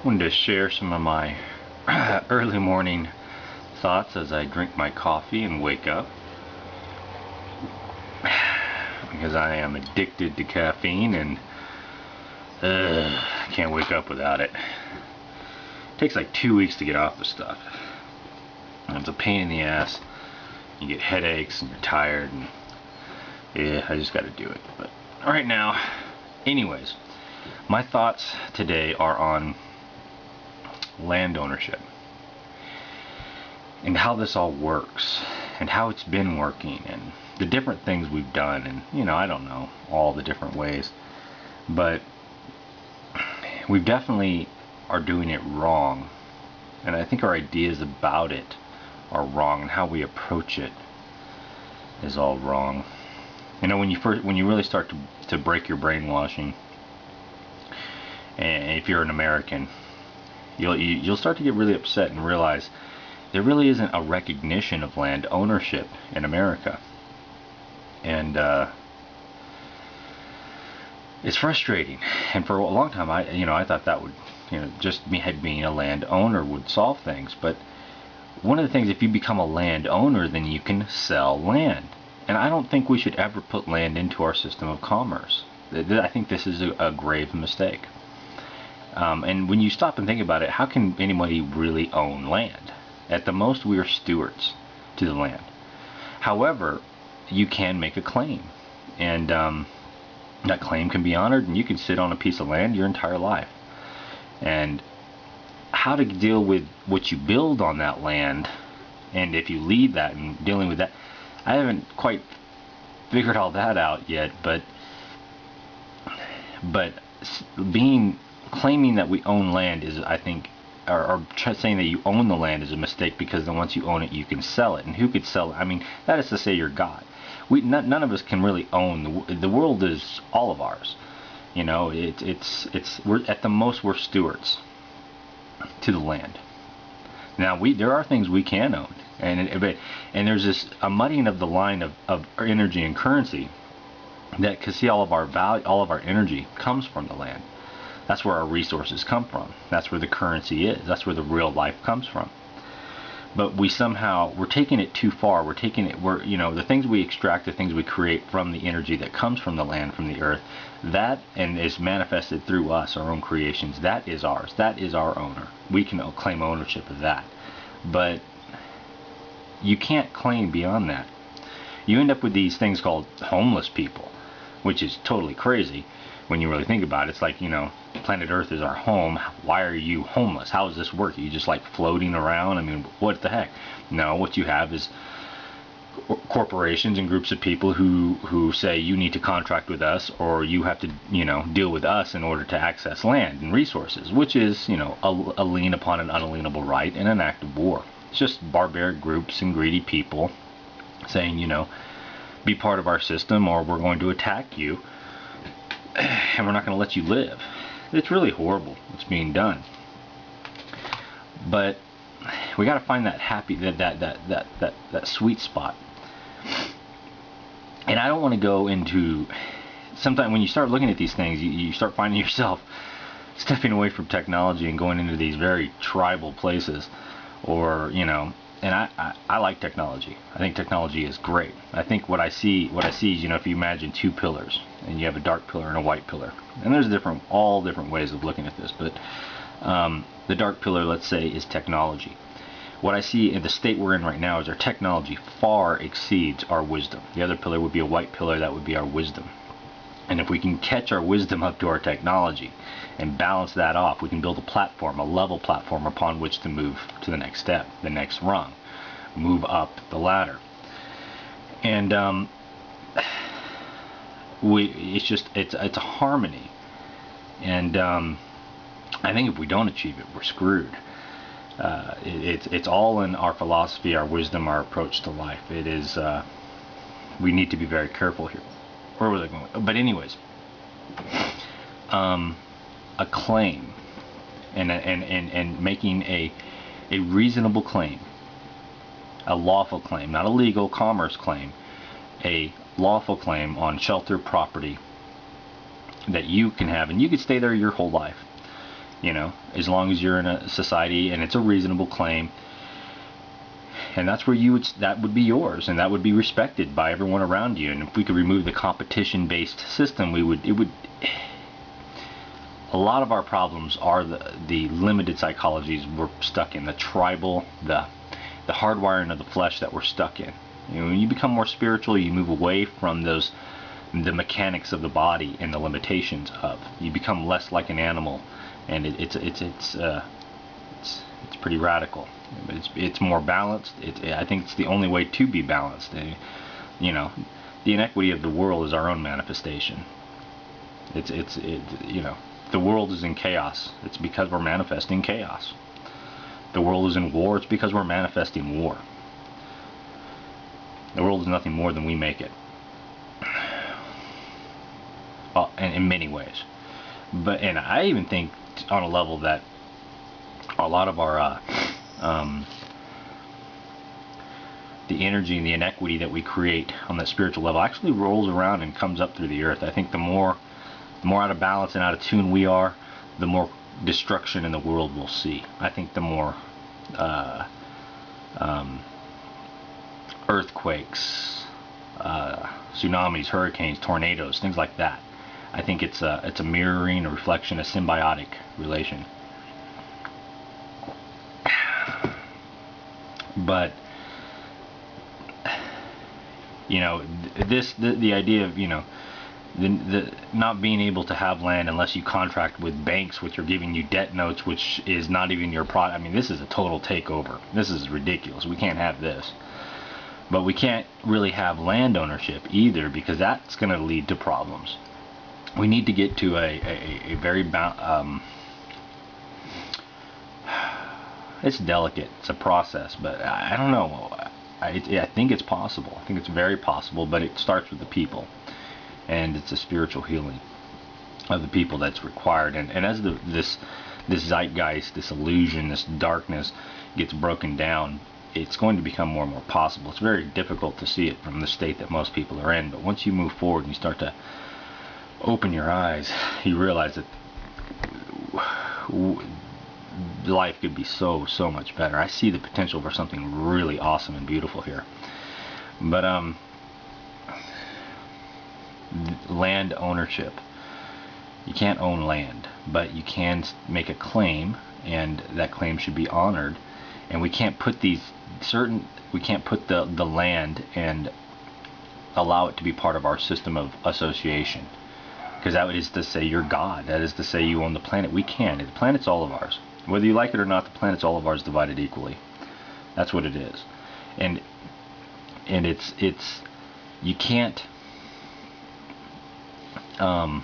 Wanted to share some of my early morning thoughts as I drink my coffee and wake up, because I am addicted to caffeine and can't wake up without it. It takes like 2 weeks to get off the stuff. And it's a pain in the ass. You get headaches and you're tired, and yeah, I just got to do it. But right now, anyways, my thoughts today are on land ownership and how this all works and how it's been working and the different things we've done, and I don't know all the different ways, but we definitely are doing it wrong, and I think our ideas about it are wrong, and how we approach it is all wrong. When you really start to break your brainwashing, and if you're an American, you'll start to get really upset and realize there really isn't a recognition of land ownership in America, and it's frustrating. And for a long time, I thought that would, just being a land owner would solve things. But one of the things, if you become a land owner, then you can sell land, and I don't think we should ever put land into our system of commerce. I think this is a grave mistake. And when you stop and think about it, how can anybody really own land? At the most, we are stewards to the land. However, you can make a claim, and that claim can be honored, and you can sit on a piece of land your entire life. And how to deal with what you build on that land, and if you leave that and dealing with that, I haven't quite figured all that out yet. But claiming that we own land is, I think, or saying that you own the land is a mistake, because then once you own it, you can sell it. And who could sell it? I mean, that is to say you're God. None of us can really own the world. Is all of ours. We're at the most, we're stewards to the land. Now there are things we can own, and there's a muddying of the line of energy and currency, that, because see, all of our energy comes from the land. That's where our resources come from. That's where the currency is. That's where the real life comes from. But we're taking it too far. The things we extract, the things we create from the energy that comes from the land, from the earth, that, and is manifested through us, our own creations, that is ours. That is our owner. We can claim ownership of that. But you can't claim beyond that. You end up with these things called homeless people, which is totally crazy when you really think about it. It's like, planet Earth is our home. Why are you homeless? How does this work? Are you just like floating around? I mean, what the heck? No, what you have is corporations and groups of people who say you need to contract with us, or you have to deal with us in order to access land and resources, which is a lien upon an unalienable right and an act of war. It's just barbaric groups and greedy people saying, be part of our system, or we're going to attack you, and we're not going to let you live. It's really horrible what's being done. But we got to find that that sweet spot. And I don't want to go into, sometimes when you start looking at these things, you start finding yourself stepping away from technology and going into these very tribal places, or and I like technology. I think technology is great. I think what I see is, if you imagine two pillars, and you have a dark pillar and a white pillar, and there's all different ways of looking at this, but the dark pillar, let's say, is technology. What I see in the state we're in right now is our technology far exceeds our wisdom. The other pillar would be a white pillar, that would be our wisdom. And if we can catch our wisdom up to our technology and balance that off, we can build a platform, a level platform, upon which to move to the next step, the next rung, move up the ladder. And it's a harmony. And I think if we don't achieve it, we're screwed. It's all in our philosophy, our wisdom, our approach to life. It is. We need to be very careful here. Where was I going? But anyways, a claim, and making a reasonable claim, a lawful claim, not a legal commerce claim, a lawful claim on shelter property that you can have, and you could stay there your whole life. You know, as long as you're in a society and it's a reasonable claim, and that's where that would be yours, and that would be respected by everyone around you. And if we could remove the competition-based system, a lot of our problems are the limited psychologies we're stuck in, the tribal, the hardwiring of the flesh that we're stuck in. You know, when you become more spiritual, you move away from the mechanics of the body and the limitations of. You become less like an animal, and it's pretty radical. It's more balanced. I think it's the only way to be balanced. You know, the inequity of the world is our own manifestation. You know, the world is in chaos. It's because we're manifesting chaos. The world is in war. It's because we're manifesting war. The world is nothing more than we make it. And in many ways. And I even think on a level that a lot of our the energy and the inequity that we create on that spiritual level actually rolls around and comes up through the earth. I think the more out of balance and out of tune we are, the more destruction in the world we'll see. I think the more earthquakes, tsunamis, hurricanes, tornadoes, things like that. I think it's a mirroring, a reflection, a symbiotic relation. But you know, the idea of, you know, the not being able to have land unless you contract with banks, which are giving you debt notes, which is not even your product. I mean, this is a total takeover. This is ridiculous. We can't have this. But we can't really have land ownership either, because that's going to lead to problems. We need to get to a very it's delicate. It's a process, but I don't know. I think it's possible. I think it's very possible, but it starts with the people, and it's a spiritual healing of the people that's required. And as this zeitgeist, this illusion, this darkness gets broken down, it's going to become more and more possible. It's very difficult to see it from the state that most people are in, but once you move forward and you start to open your eyes, you realize that life could be so much better. I see the potential for something really awesome and beautiful here. But land ownership. You can't own land, but you can make a claim, and that claim should be honored. And we can't put the land and allow it to be part of our system of association, because that is to say you're God. That is to say you own the planet. We can't. The planet's all of ours. Whether you like it or not, the planet's all of ours, divided equally. That's what it is. And it's you can't and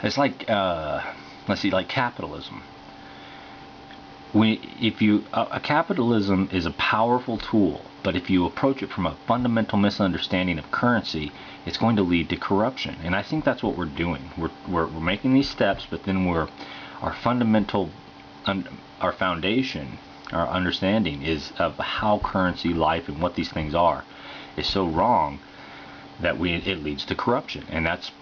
it's like let's see, like capitalism. Capitalism is a powerful tool, but if you approach it from a fundamental misunderstanding of currency, it's going to lead to corruption. And I think that's what we're doing. We're making these steps, but then our foundation, our understanding is of how currency, life, and what these things are is so wrong that it leads to corruption. And that's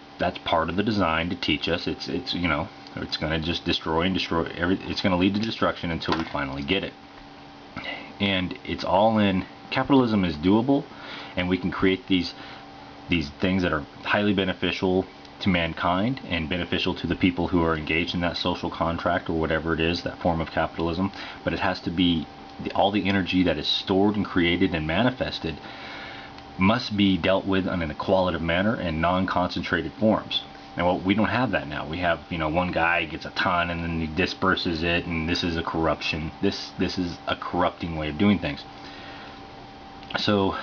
part of the design, to teach us. It's you know, it's going to just destroy it's going to lead to destruction until we finally get it. And it's all in. Capitalism is doable, and we can create these things that are highly beneficial to mankind and beneficial to the people who are engaged in that social contract, or whatever it is, that form of capitalism. But it has to be all the energy that is stored and created and manifested must be dealt with in an equitative manner and non-concentrated forms. And well, we don't have that now. We have, you know, one guy gets a ton and then he disperses it, and this is a corruption. This is a corrupting way of doing things. So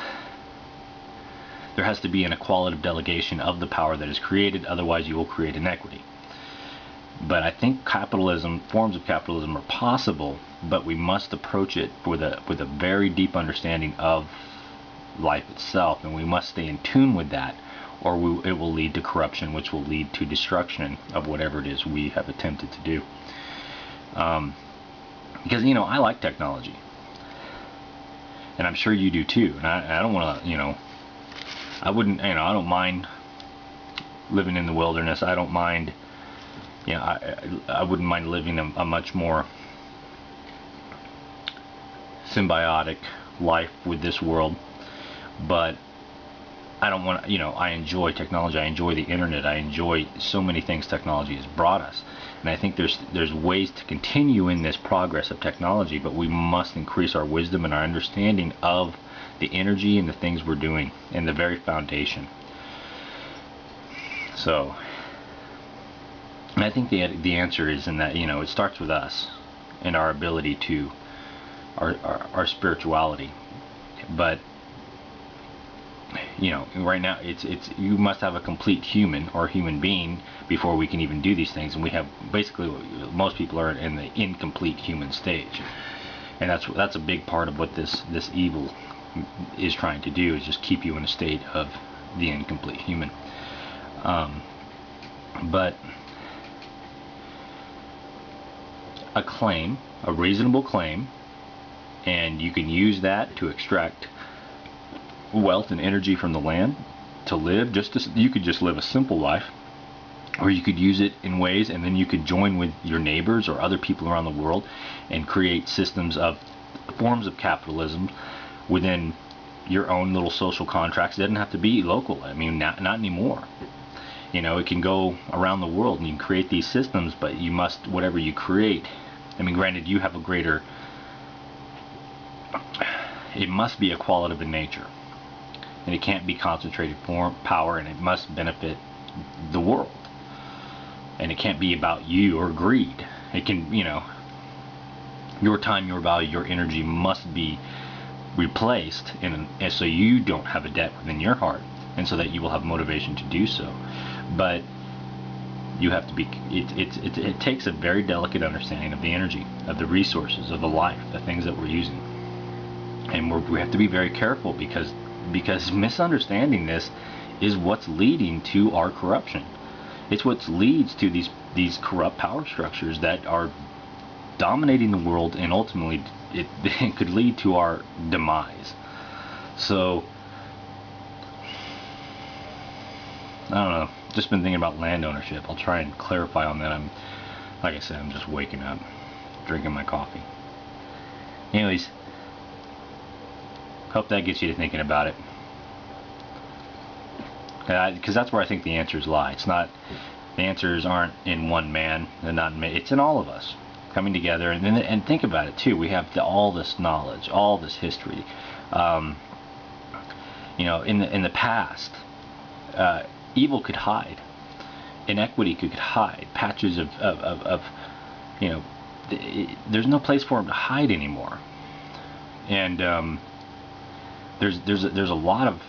there has to be an equitative delegation of the power that is created, otherwise you will create inequity. But I think forms of capitalism are possible, but we must approach it with a very deep understanding of life itself, and we must stay in tune with that, or it will lead to corruption, which will lead to destruction of whatever it is we have attempted to do. Because, you know, I like technology, and I'm sure you do too, and I don't want to, you know, I wouldn't, you know, I don't mind living in the wilderness. I don't mind, you know, I wouldn't mind living a much more symbiotic life with this world, but I don't want to, you know, I enjoy technology, I enjoy the internet, I enjoy so many things technology has brought us, and I think there's ways to continue in this progress of technology, but we must increase our wisdom and our understanding of the energy and the things we're doing and the very foundation. So, and I think the answer is in that, you know, it starts with us and our ability to our spirituality, but you know, right now it's you must have a complete human or human being before we can even do these things, and we have basically, most people are in the incomplete human stage, and that's a big part of what this evil is trying to do, is just keep you in a state of the incomplete human. But a reasonable claim, and you can use that to extract wealth and energy from the land to live. You could just live a simple life, or you could use it in ways, and then you could join with your neighbors or other people around the world and create systems of forms of capitalism within your own little social contracts. It doesn't have to be local. I mean, not anymore. You know, it can go around the world, and you can create these systems, but you must, whatever you create, I mean, granted, you have a greater, it must be a qualitative in nature, and it can't be concentrated form power, and it must benefit the world, and it can't be about you or greed. It can, you know, your time, your value, your energy must be replaced, and so you don't have a debt within your heart, and so that you will have motivation to do so. But you have to be, it takes a very delicate understanding of the energy, of the resources, of the life, the things that we're using, and we have to be very careful, because misunderstanding this is what's leading to our corruption. It's what leads to these corrupt power structures that are dominating the world, and ultimately it could lead to our demise. So I don't know, just been thinking about land ownership. I'll try and clarify on that. Like I said, I'm just waking up, drinking my coffee. Anyways, hope that gets you to thinking about it, because that's where I think the answers lie. It's not, the answers aren't in one man, they're not in, it's in all of us coming together. And think about it too, we have all this knowledge, all this history. You know, in the past, evil could hide, inequity could hide, patches of you know, there's no place for them to hide anymore. And there's a lot of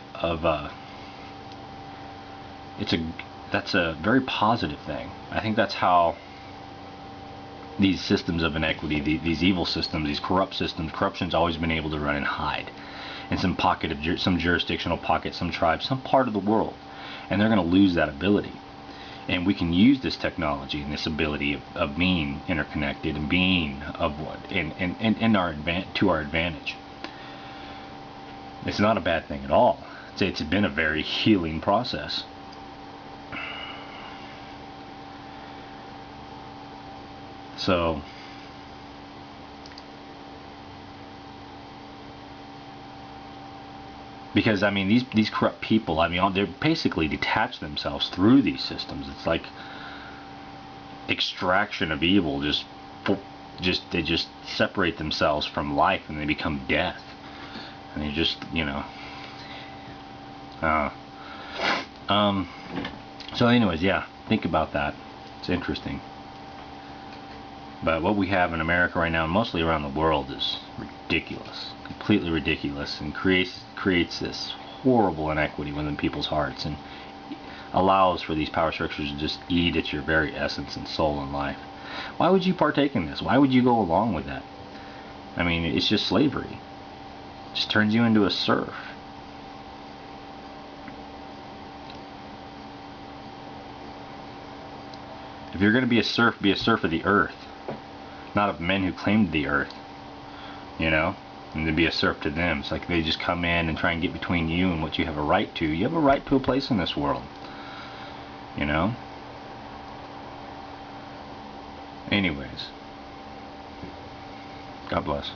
that's a very positive thing. I think that's how these systems of inequity, these evil systems, these corrupt systems, corruption's always been able to run and hide in some pocket of some jurisdictional pocket, some tribe, some part of the world, and they're going to lose that ability. And we can use this technology and this ability of being interconnected and being of what in our to our advantage. It's not a bad thing at all. It's been a very healing process. So because I mean these corrupt people, I mean, they're basically detach themselves through these systems. It's like extraction of evil. They just separate themselves from life, and they become death. And they just, you know. So anyways, yeah, think about that. It's interesting. But what we have in America right now, mostly around the world, is ridiculous, completely ridiculous, and creates this horrible inequity within people's hearts, and allows for these power structures to just eat at your very essence and soul and life. Why would you partake in this? Why would you go along with that? I mean, it's just slavery. It just turns you into a serf. If you're going to be a serf of the earth, not of men who claimed the earth, you know, and to be a serf to them. It's like they just come in and try and get between you and what you have a right to. You have a right to a place in this world. you know? Anyways, God bless.